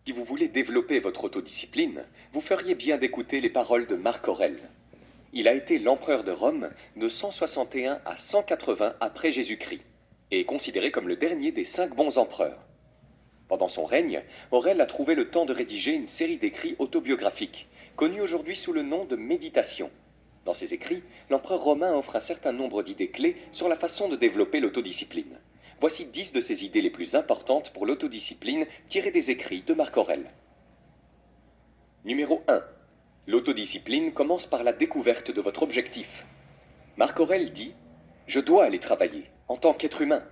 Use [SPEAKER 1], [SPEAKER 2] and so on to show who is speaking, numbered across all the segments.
[SPEAKER 1] Si vous voulez développer votre autodiscipline, vous feriez bien d'écouter les paroles de Marc Aurèle. Il a été l'empereur de Rome de 161 à 180 après Jésus-Christ et est considéré comme le dernier des 5 bons empereurs. Pendant son règne, Aurèle a trouvé le temps de rédiger une série d'écrits autobiographiques, connus aujourd'hui sous le nom de Méditation. Dans ces écrits, l'empereur romain offre un certain nombre d'idées clés sur la façon de développer l'autodiscipline. Voici 10 de ces idées les plus importantes pour l'autodiscipline tirées des écrits de Marc Aurèle. Numéro 1. L'autodiscipline commence par la découverte de votre objectif. Marc Aurèle dit « Je dois aller travailler, en tant qu'être humain.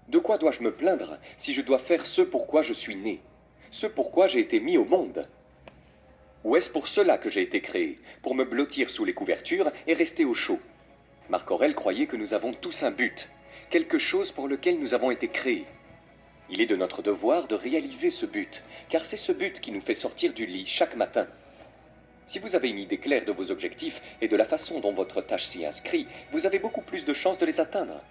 [SPEAKER 1] De quoi dois-je me plaindre si je dois faire ce pourquoi je suis né, ce pourquoi j'ai été mis au monde ? Ou est-ce pour cela que j'ai été créé, pour me blottir sous les couvertures et rester au chaud ?» Marc Aurèle croyait que nous avons tous un but, quelque chose pour lequel nous avons été créés. Il est de notre devoir de réaliser ce but, car c'est ce but qui nous fait sortir du lit chaque matin. Si vous avez une idée claire de vos objectifs et de la façon dont votre tâche s'y inscrit, vous avez beaucoup plus de chances de les atteindre.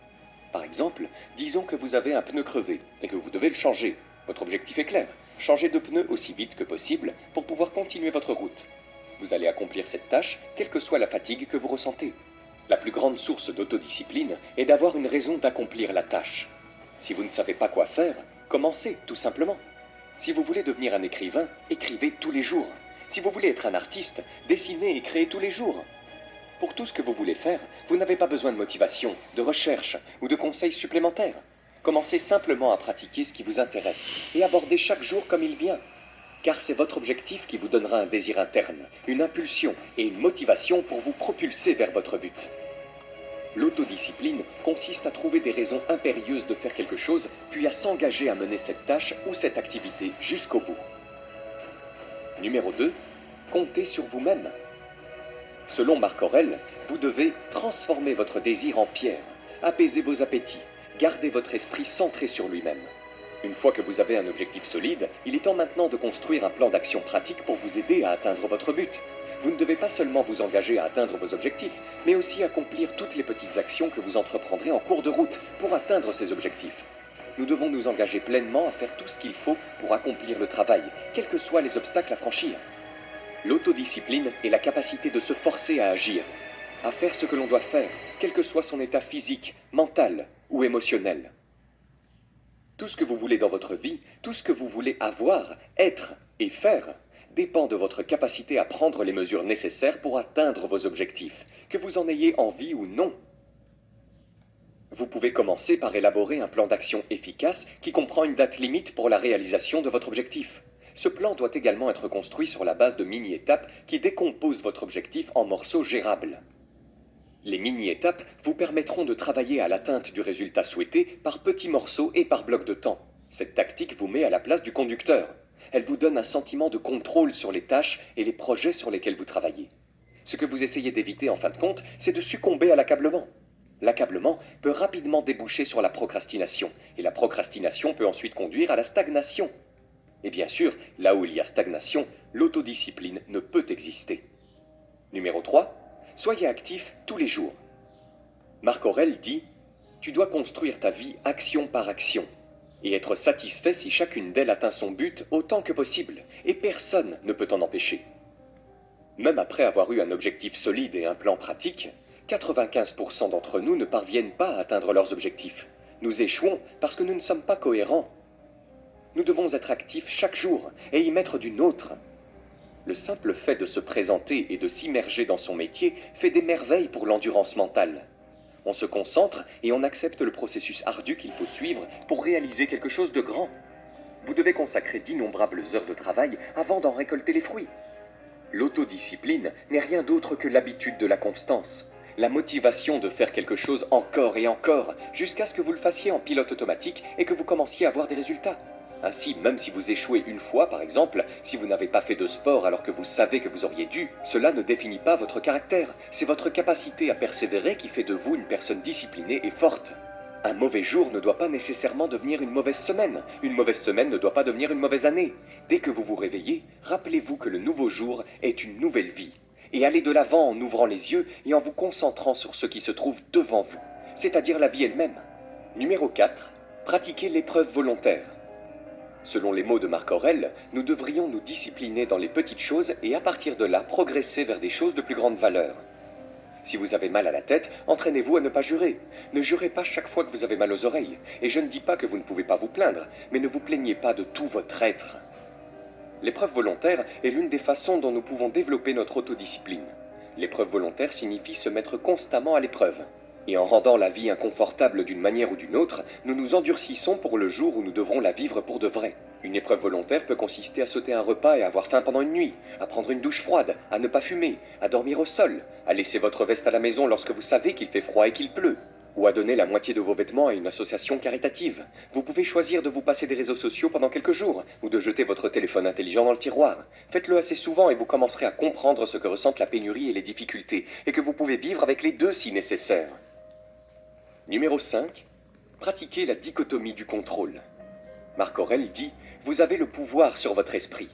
[SPEAKER 1] Par exemple, disons que vous avez un pneu crevé et que vous devez le changer. Votre objectif est clair, changer de pneu aussi vite que possible pour pouvoir continuer votre route. Vous allez accomplir cette tâche, quelle que soit la fatigue que vous ressentez. La plus grande source d'autodiscipline est d'avoir une raison d'accomplir la tâche. Si vous ne savez pas quoi faire, commencez tout simplement. Si vous voulez devenir un écrivain, écrivez tous les jours. Si vous voulez être un artiste, dessinez et créez tous les jours. Pour tout ce que vous voulez faire, vous n'avez pas besoin de motivation, de recherche ou de conseils supplémentaires. Commencez simplement à pratiquer ce qui vous intéresse et abordez chaque jour comme il vient. Car c'est votre objectif qui vous donnera un désir interne, une impulsion et une motivation pour vous propulser vers votre but. L'autodiscipline consiste à trouver des raisons impérieuses de faire quelque chose, puis à s'engager à mener cette tâche ou cette activité jusqu'au bout. Numéro 2. Comptez sur vous-même. Selon Marc Aurèle, vous devez transformer votre désir en pierre, apaiser vos appétits, garder votre esprit centré sur lui-même. Une fois que vous avez un objectif solide, il est temps maintenant de construire un plan d'action pratique pour vous aider à atteindre votre but. Vous ne devez pas seulement vous engager à atteindre vos objectifs, mais aussi accomplir toutes les petites actions que vous entreprendrez en cours de route pour atteindre ces objectifs. Nous devons nous engager pleinement à faire tout ce qu'il faut pour accomplir le travail, quels que soient les obstacles à franchir. L'autodiscipline est la capacité de se forcer à agir, à faire ce que l'on doit faire, quel que soit son état physique, mental ou émotionnel. Tout ce que vous voulez dans votre vie, tout ce que vous voulez avoir, être et faire, dépend de votre capacité à prendre les mesures nécessaires pour atteindre vos objectifs, que vous en ayez envie ou non. Vous pouvez commencer par élaborer un plan d'action efficace qui comprend une date limite pour la réalisation de votre objectif. Ce plan doit également être construit sur la base de mini-étapes qui décomposent votre objectif en morceaux gérables. Les mini-étapes vous permettront de travailler à l'atteinte du résultat souhaité par petits morceaux et par bloc de temps. Cette tactique vous met à la place du conducteur. Elle vous donne un sentiment de contrôle sur les tâches et les projets sur lesquels vous travaillez. Ce que vous essayez d'éviter en fin de compte, c'est de succomber à l'accablement. L'accablement peut rapidement déboucher sur la procrastination, et la procrastination peut ensuite conduire à la stagnation. Et bien sûr, là où il y a stagnation, l'autodiscipline ne peut exister. Numéro 3. Soyez actif tous les jours. Marc Aurèle dit « Tu dois construire ta vie action par action, et être satisfait si chacune d'elles atteint son but autant que possible, et personne ne peut t'en empêcher. » Même après avoir eu un objectif solide et un plan pratique, 95% d'entre nous ne parviennent pas à atteindre leurs objectifs. Nous échouons parce que nous ne sommes pas cohérents. Nous devons être actifs chaque jour et y mettre du nôtre. Le simple fait de se présenter et de s'immerger dans son métier fait des merveilles pour l'endurance mentale. On se concentre et on accepte le processus ardu qu'il faut suivre pour réaliser quelque chose de grand. Vous devez consacrer d'innombrables heures de travail avant d'en récolter les fruits. L'autodiscipline n'est rien d'autre que l'habitude de la constance, la motivation de faire quelque chose encore et encore, jusqu'à ce que vous le fassiez en pilote automatique et que vous commenciez à voir des résultats. Ainsi, même si vous échouez une fois, par exemple, si vous n'avez pas fait de sport alors que vous savez que vous auriez dû, cela ne définit pas votre caractère. C'est votre capacité à persévérer qui fait de vous une personne disciplinée et forte. Un mauvais jour ne doit pas nécessairement devenir une mauvaise semaine. Une mauvaise semaine ne doit pas devenir une mauvaise année. Dès que vous vous réveillez, rappelez-vous que le nouveau jour est une nouvelle vie. Et allez de l'avant en ouvrant les yeux et en vous concentrant sur ce qui se trouve devant vous, c'est-à-dire la vie elle-même. Numéro 4. Pratiquez l'épreuve volontaire. Selon les mots de Marc Aurèle, nous devrions nous discipliner dans les petites choses et à partir de là progresser vers des choses de plus grande valeur. Si vous avez mal à la tête, entraînez-vous à ne pas jurer. Ne jurez pas chaque fois que vous avez mal aux oreilles. Et je ne dis pas que vous ne pouvez pas vous plaindre, mais ne vous plaignez pas de tout votre être. L'épreuve volontaire est l'une des façons dont nous pouvons développer notre autodiscipline. L'épreuve volontaire signifie se mettre constamment à l'épreuve. Et en rendant la vie inconfortable d'une manière ou d'une autre, nous nous endurcissons pour le jour où nous devrons la vivre pour de vrai. Une épreuve volontaire peut consister à sauter un repas et avoir faim pendant une nuit, à prendre une douche froide, à ne pas fumer, à dormir au sol, à laisser votre veste à la maison lorsque vous savez qu'il fait froid et qu'il pleut, ou à donner la moitié de vos vêtements à une association caritative. Vous pouvez choisir de vous passer des réseaux sociaux pendant quelques jours, ou de jeter votre téléphone intelligent dans le tiroir. Faites-le assez souvent et vous commencerez à comprendre ce que ressentent la pénurie et les difficultés, et que vous pouvez vivre avec les deux si nécessaire. Numéro 5. Pratiquez la dichotomie du contrôle. Marc Aurèle dit « Vous avez le pouvoir sur votre esprit,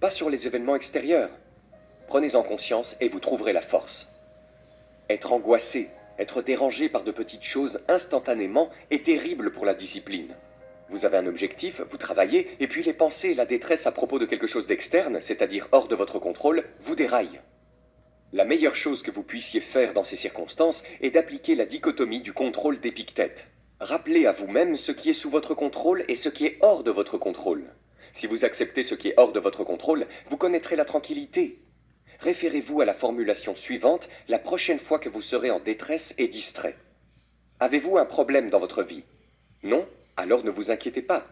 [SPEAKER 1] pas sur les événements extérieurs. Prenez-en conscience et vous trouverez la force. » Être angoissé, être dérangé par de petites choses instantanément est terrible pour la discipline. Vous avez un objectif, vous travaillez, et puis les pensées et la détresse à propos de quelque chose d'externe, c'est-à-dire hors de votre contrôle, vous déraillent. La meilleure chose que vous puissiez faire dans ces circonstances est d'appliquer la dichotomie du contrôle d'Épictète. Rappelez à vous-même ce qui est sous votre contrôle et ce qui est hors de votre contrôle. Si vous acceptez ce qui est hors de votre contrôle, vous connaîtrez la tranquillité. Référez-vous à la formulation suivante la prochaine fois que vous serez en détresse et distrait. Avez-vous un problème dans votre vie? Non? Alors ne vous inquiétez pas.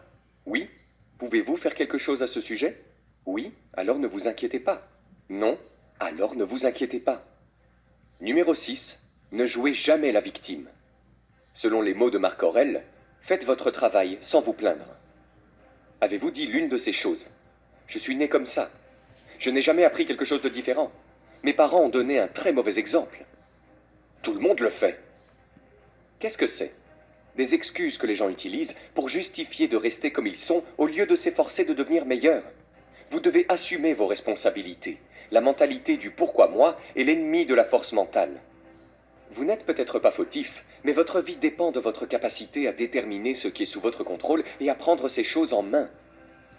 [SPEAKER 1] Oui? Pouvez-vous faire quelque chose à ce sujet? Oui? Alors ne vous inquiétez pas. Non? Alors ne vous inquiétez pas. Numéro 6. Ne jouez jamais la victime. Selon les mots de Marc Aurèle, faites votre travail sans vous plaindre. Avez-vous dit l'une de ces choses? Je suis né comme ça. Je n'ai jamais appris quelque chose de différent. Mes parents ont donné un très mauvais exemple. Tout le monde le fait. Qu'est-ce que c'est? Des excuses que les gens utilisent pour justifier de rester comme ils sont au lieu de s'efforcer de devenir meilleurs. Vous devez assumer vos responsabilités. La mentalité du « pourquoi moi » est l'ennemi de la force mentale. Vous n'êtes peut-être pas fautif, mais votre vie dépend de votre capacité à déterminer ce qui est sous votre contrôle et à prendre ces choses en main.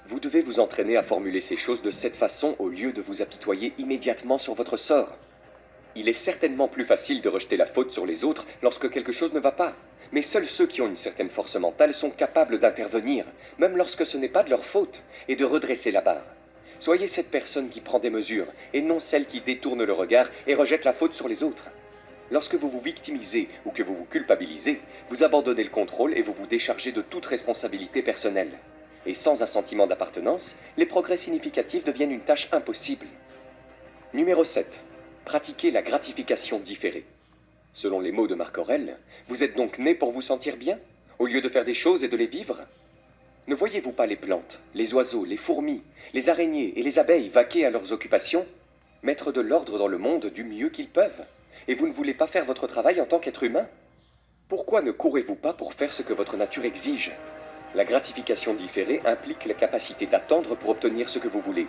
[SPEAKER 1] Vous devez vous entraîner à formuler ces choses de cette façon au lieu de vous apitoyer immédiatement sur votre sort. Il est certainement plus facile de rejeter la faute sur les autres lorsque quelque chose ne va pas, mais seuls ceux qui ont une certaine force mentale sont capables d'intervenir, même lorsque ce n'est pas de leur faute, et de redresser la barre. Soyez cette personne qui prend des mesures, et non celle qui détourne le regard et rejette la faute sur les autres. Lorsque vous vous victimisez ou que vous vous culpabilisez, vous abandonnez le contrôle et vous vous déchargez de toute responsabilité personnelle. Et sans un sentiment d'appartenance, les progrès significatifs deviennent une tâche impossible. Numéro 7. Pratiquez la gratification différée. Selon les mots de Marc Aurèle, vous êtes donc né pour vous sentir bien, au lieu de faire des choses et de les vivre? Ne voyez-vous pas les plantes, les oiseaux, les fourmis, les araignées et les abeilles vaquer à leurs occupations, mettre de l'ordre dans le monde du mieux qu'ils peuvent? Et vous ne voulez pas faire votre travail en tant qu'être humain? Pourquoi ne courez-vous pas pour faire ce que votre nature exige? La gratification différée implique la capacité d'attendre pour obtenir ce que vous voulez.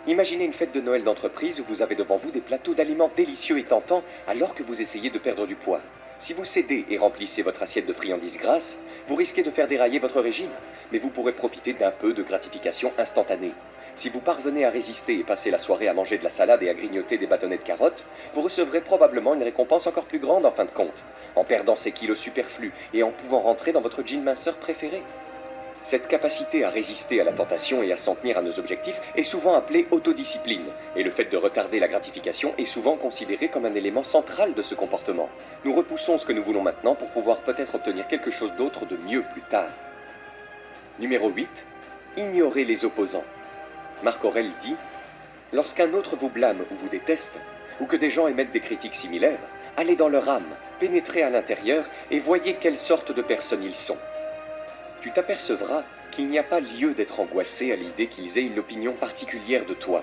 [SPEAKER 1] Imaginez une fête de Noël d'entreprise où vous avez devant vous des plateaux d'aliments délicieux et tentants alors que vous essayez de perdre du poids. Si vous cédez et remplissez votre assiette de friandises grasses, vous risquez de faire dérailler votre régime, mais vous pourrez profiter d'un peu de gratification instantanée. Si vous parvenez à résister et passer la soirée à manger de la salade et à grignoter des bâtonnets de carottes, vous recevrez probablement une récompense encore plus grande en fin de compte, en perdant ces kilos superflus et en pouvant rentrer dans votre jean minceur préféré. Cette capacité à résister à la tentation et à s'en tenir à nos objectifs est souvent appelée autodiscipline, et le fait de retarder la gratification est souvent considéré comme un élément central de ce comportement. Nous repoussons ce que nous voulons maintenant pour pouvoir peut-être obtenir quelque chose d'autre de mieux plus tard. Numéro 8. Ignorez les opposants. Marc Aurèle dit « Lorsqu'un autre vous blâme ou vous déteste, ou que des gens émettent des critiques similaires, allez dans leur âme, pénétrez à l'intérieur et voyez quelle sorte de personnes ils sont. Tu t'apercevras qu'il n'y a pas lieu d'être angoissé à l'idée qu'ils aient une opinion particulière de toi.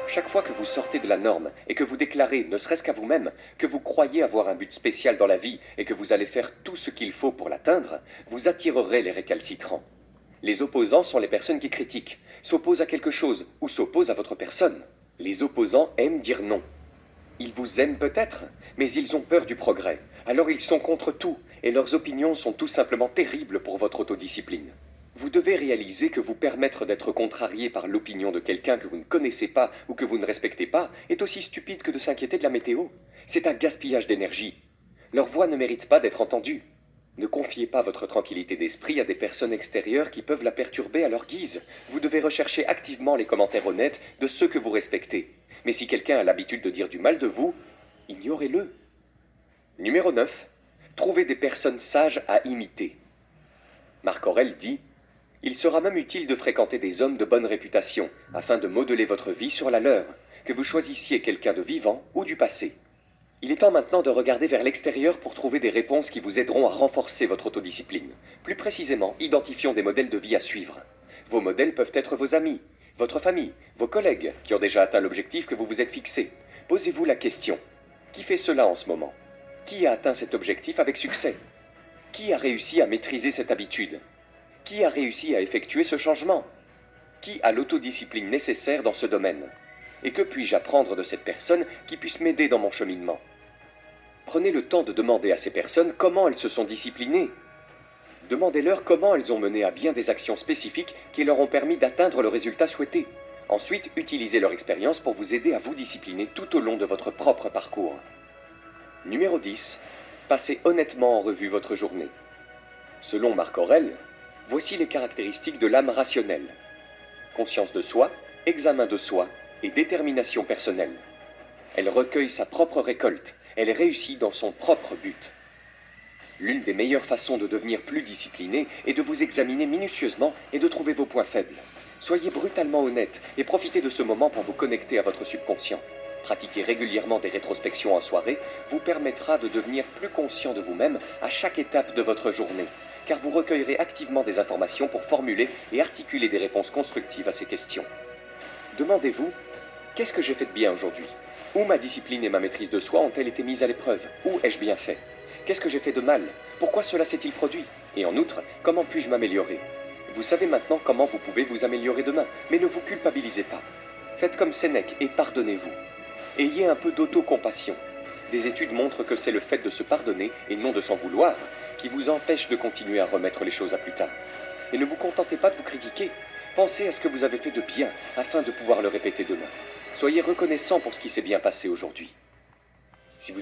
[SPEAKER 1] Chaque fois que vous sortez de la norme et que vous déclarez, ne serait-ce qu'à vous-même, que vous croyez avoir un but spécial dans la vie et que vous allez faire tout ce qu'il faut pour l'atteindre, vous attirerez les récalcitrants. Les opposants sont les personnes qui critiquent, s'opposent à quelque chose ou s'opposent à votre personne. Les opposants aiment dire non. Ils vous aiment peut-être, mais ils ont peur du progrès. Alors ils sont contre tout, et leurs opinions sont tout simplement terribles pour votre autodiscipline. Vous devez réaliser que vous permettre d'être contrarié par l'opinion de quelqu'un que vous ne connaissez pas ou que vous ne respectez pas est aussi stupide que de s'inquiéter de la météo. C'est un gaspillage d'énergie. Leur voix ne mérite pas d'être entendue. Ne confiez pas votre tranquillité d'esprit à des personnes extérieures qui peuvent la perturber à leur guise. Vous devez rechercher activement les commentaires honnêtes de ceux que vous respectez. Mais si quelqu'un a l'habitude de dire du mal de vous, ignorez-le. Numéro 9. Trouvez des personnes sages à imiter. Marc Aurèle dit: il sera même utile de fréquenter des hommes de bonne réputation, afin de modeler votre vie sur la leur, que vous choisissiez quelqu'un de vivant ou du passé. Il est temps maintenant de regarder vers l'extérieur pour trouver des réponses qui vous aideront à renforcer votre autodiscipline. Plus précisément, identifions des modèles de vie à suivre. Vos modèles peuvent être vos amis, votre famille, vos collègues qui ont déjà atteint l'objectif que vous vous êtes fixé. Posez-vous la question: qui fait cela en ce moment? Qui a atteint cet objectif avec succès? Qui a réussi à maîtriser cette habitude? Qui a réussi à effectuer ce changement? Qui a l'autodiscipline nécessaire dans ce domaine? Et que puis-je apprendre de cette personne qui puisse m'aider dans mon cheminement? Prenez le temps de demander à ces personnes comment elles se sont disciplinées. Demandez-leur comment elles ont mené à bien des actions spécifiques qui leur ont permis d'atteindre le résultat souhaité. Ensuite, utilisez leur expérience pour vous aider à vous discipliner tout au long de votre propre parcours. Numéro 10. Passez honnêtement en revue votre journée. Selon Marc Aurèle, voici les caractéristiques de l'âme rationnelle: conscience de soi, examen de soi et détermination personnelle. Elle recueille sa propre récolte, elle réussit dans son propre but. L'une des meilleures façons de devenir plus discipliné est de vous examiner minutieusement et de trouver vos points faibles. Soyez brutalement honnête et profitez de ce moment pour vous connecter à votre subconscient. Pratiquer régulièrement des rétrospections en soirée vous permettra de devenir plus conscient de vous-même à chaque étape de votre journée, car vous recueillerez activement des informations pour formuler et articuler des réponses constructives à ces questions. Demandez-vous: qu'est-ce que j'ai fait de bien aujourd'hui? Où ma discipline et ma maîtrise de soi ont-elles été mises à l'épreuve? Où ai-je bien fait? Qu'est-ce que j'ai fait de mal? Pourquoi cela s'est-il produit? Et en outre, comment puis-je m'améliorer? Vous savez maintenant comment vous pouvez vous améliorer demain, mais ne vous culpabilisez pas. Faites comme Sénèque et pardonnez-vous. Ayez un peu d'autocompassion. Des études montrent que c'est le fait de se pardonner, et non de s'en vouloir, qui vous empêche de continuer à remettre les choses à plus tard. Et ne vous contentez pas de vous critiquer. Pensez à ce que vous avez fait de bien, afin de pouvoir le répéter demain. Soyez reconnaissant pour ce qui s'est bien passé aujourd'hui. Si vous